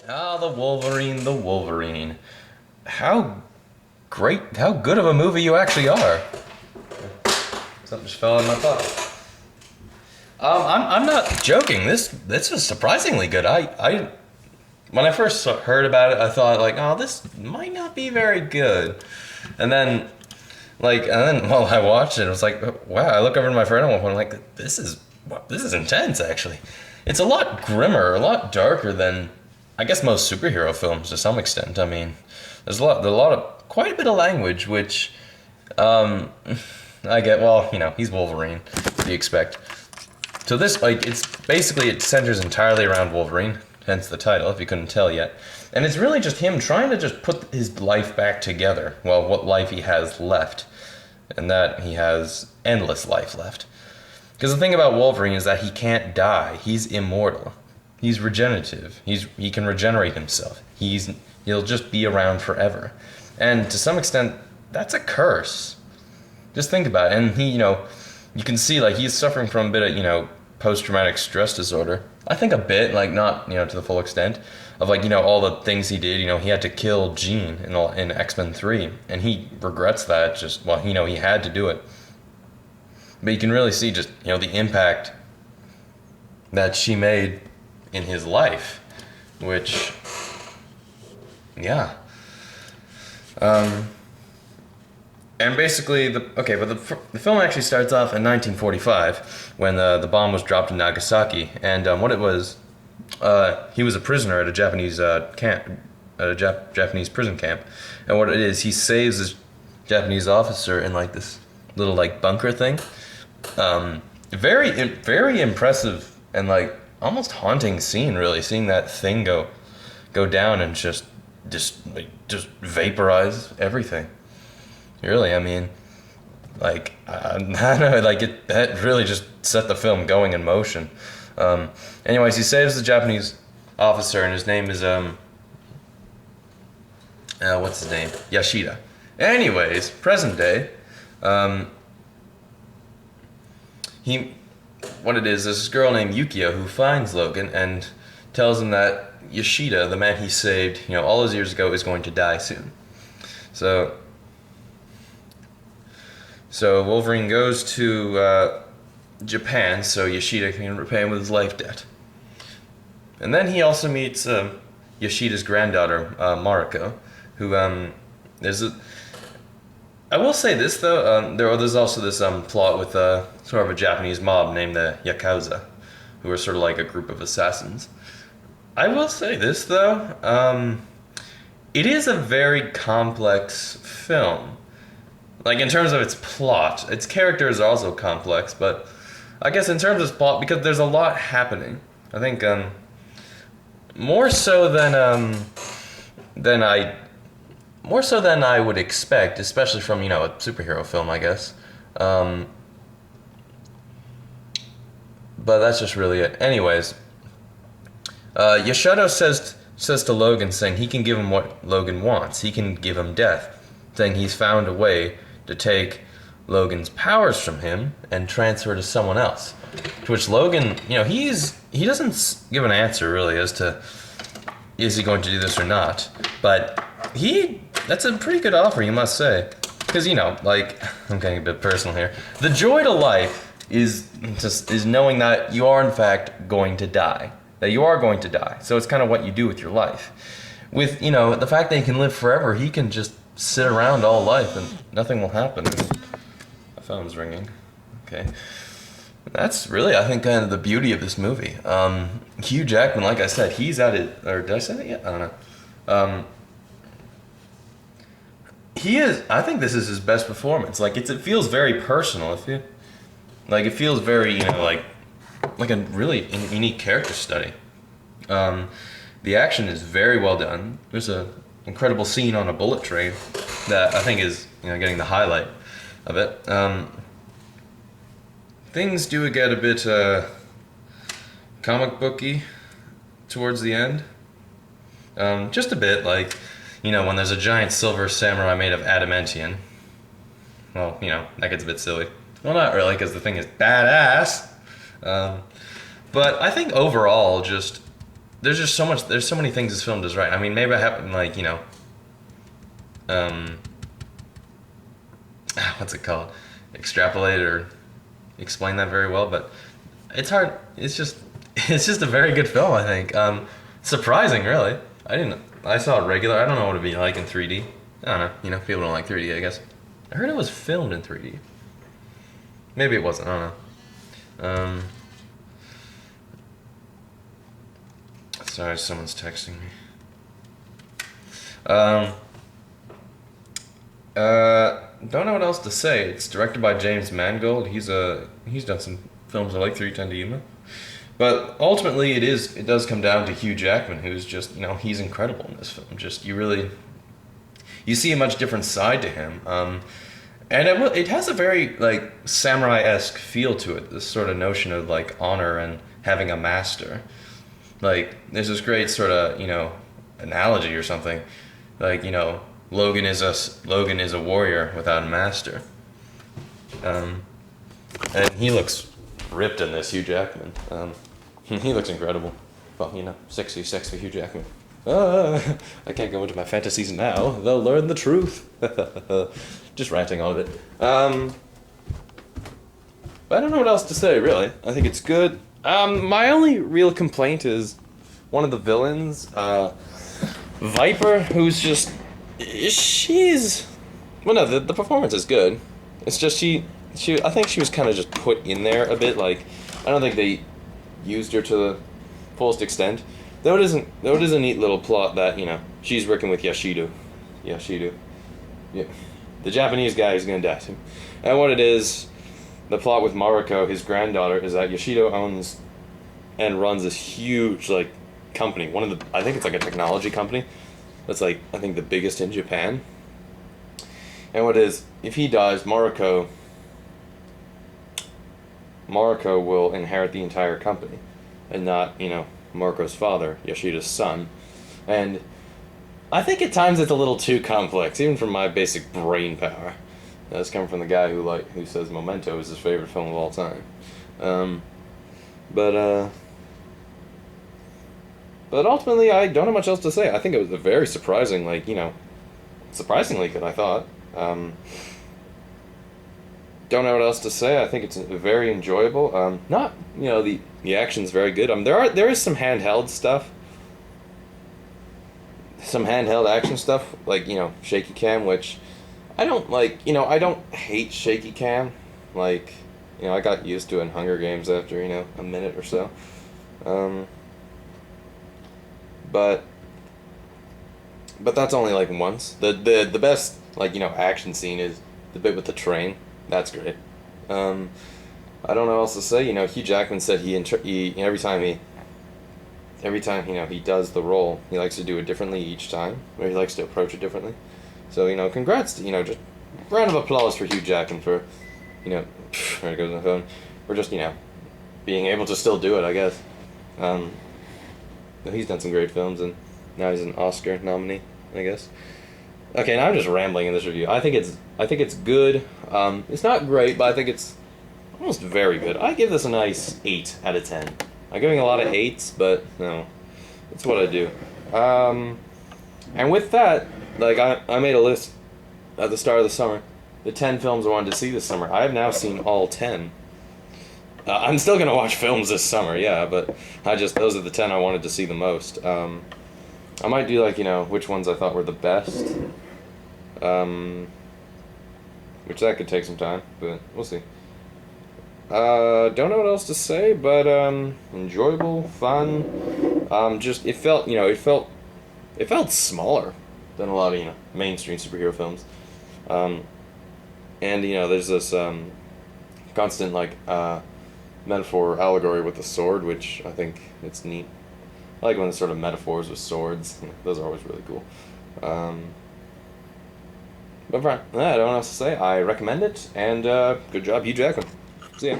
Ah, the Wolverine, the Wolverine. How how good of a movie you actually are. Something just fell in my pocket. I'm not joking. This was surprisingly good. When I first heard about it, I thought like, oh, this might not be very good. And then, while I watched it, I was like, wow. I look over to my friend at one point, I'm like, this is intense. Actually, it's a lot grimmer, a lot darker than I guess most superhero films to some extent. I mean, there's a lot of quite a bit of language, which I get. Well, he's Wolverine. What do you expect? So this, it's basically, it centers entirely around Wolverine, hence the title, if you couldn't tell yet. And it's really just him trying to just put his life back together. Well, what life he has left. And that he has endless life left. Because the thing about Wolverine is that he can't die. He's immortal. He's regenerative. He can regenerate himself. He'll just be around forever. And to some extent, that's a curse. Just think about it. And you can see like he's suffering from a bit of, post-traumatic stress disorder. I think a bit, like not, to the full extent of like, all the things he did. He had to kill Jean in X-Men 3, and he regrets that just, well, he had to do it. But you can really see just, the impact that she made in his life, which, yeah. And basically, the film actually starts off in 1945 when the bomb was dropped in Nagasaki, and what it was, he was a prisoner at a Japanese camp, at a Japanese prison camp, and what it is, he saves this Japanese officer in like this little like bunker thing. Very impressive and like almost haunting scene, really, seeing that thing go down and just vaporize everything. Really, I mean, like, I don't know, like, that really just set the film going in motion. Anyways, he saves the Japanese officer, and his name is, what's his name? Yashida. Anyways, present day, what it is, there's this girl named Yukio who finds Logan and tells him that Yashida, the man he saved, all those years ago, is going to die soon. So Wolverine goes to Japan so Yoshida can repay him with his life debt. And then he also meets Yoshida's granddaughter, Mariko, who I will say this though, there's also this plot with sort of a Japanese mob named the Yakuza, who are sort of like a group of assassins. I will say this though, it is a very complex film. Like, in terms of its plot, its characters are also complex, but I guess in terms of its plot, because there's a lot happening, I think, more so than I would expect, especially from, a superhero film, I guess. But that's just really it. Anyways, Yoshido says to Logan, saying he can give him what Logan wants. He can give him death, saying he's found a way to take Logan's powers from him and transfer to someone else. To which Logan, he doesn't give an answer really as to is he going to do this or not. But that's a pretty good offer, you must say. Because, like, I'm getting a bit personal here. The joy to life is knowing that you are in fact going to die. That you are going to die. So it's kind of what you do with your life. With, the fact that he can live forever, he can just sit around all life and nothing will happen. My phone's ringing. Okay. That's really, I think, kind of the beauty of this movie. Hugh Jackman, like I said, he's at it, or did I say that yet? I don't know. I think this is his best performance. Like, it feels very personal. It feels very, like a really unique character study. The action is very well done. There's a incredible scene on a bullet train that I think is, getting the highlight of it. Things do get a bit comic booky towards the end. Just a bit, like, when there's a giant silver samurai made of adamantium. Well, that gets a bit silly. Well, not really, because the thing is badass. But I think overall, just there's just so much. There's so many things this film does right. I mean, maybe I haven't like what's it called? Extrapolate or explain that very well, but it's hard. It's just it's just a very good film. I think. Surprising, really. I saw it regular. I don't know what it'd be like in 3D. I don't know. People don't like 3D. I guess. I heard it was filmed in 3D. Maybe it wasn't. I don't know. Sorry, someone's texting me. Don't know what else to say. It's directed by James Mangold. He's done some films I like, 3:10 to Yuma. But ultimately, it does come down to Hugh Jackman, who's just he's incredible in this film. Just you see a much different side to him. And it has a very like samurai-esque feel to it. This sort of notion of like honor and having a master. Like there's this great sort of analogy or something, like Logan is a warrior without a master. And he looks ripped in this, Hugh Jackman. He looks incredible. Well, sexy Hugh Jackman. I can't go into my fantasies now. They'll learn the truth. Just ranting all of it. But I don't know what else to say, really. I think it's good. My only real complaint is one of the villains, Viper, who's just... Well, no, the performance is good. It's just I think she was kind of just put in there a bit. Like, I don't think they used her to the fullest extent. Though it is a neat little plot that, she's working with Yashido. Yeah. The Japanese guy who's gonna die soon. And what it is, the plot with Mariko, his granddaughter, is that Yashido owns and runs this huge, like, company. I think it's like a technology company. That's like, I think the biggest in Japan. And what it is, if he dies, Mariko will inherit the entire company. And not, Mariko's father, Yoshida's son. And I think at times it's a little too complex, even from my basic brain power. That's coming from the guy who says Memento is his favorite film of all time. But ultimately, I don't have much else to say. I think it was a very surprising, surprisingly good, I thought. Don't know what else to say. I think it's very enjoyable. Not, the action's very good. There is some handheld stuff. Some handheld action stuff, like, shaky cam, which I don't like. I don't hate shaky cam. Like, I got used to it in Hunger Games after, a minute or so. But that's only like once. The best action scene is the bit with the train. That's great. I don't know what else to say. Hugh Jackman said every time he does the role, he likes to do it differently each time, or he likes to approach it differently. So congrats to just round of applause for Hugh Jackman for there it goes on the phone, for just being able to still do it, I guess. He's done some great films, and now he's an Oscar nominee, I guess. Okay, now I'm just rambling in this review. I think it's good. It's not great, but I think it's almost very good. I give this a nice 8 out of 10. I'm giving a lot of 8s, but no, it's what I do. And with that, I made a list at the start of the summer. The 10 films I wanted to see this summer. I have now seen all 10. I'm still gonna watch films this summer, yeah, but those are the 10 I wanted to see the most. I might do which ones I thought were the best. Which that could take some time, but we'll see. Don't know what else to say, but enjoyable, fun. It felt smaller than a lot of mainstream superhero films. And there's this constant metaphor allegory with the sword, which I think it's neat. I like when there's sort of metaphors with swords. Those are always really cool. But I don't know what else to say. I recommend it, and good job, Hugh Jackman. See ya.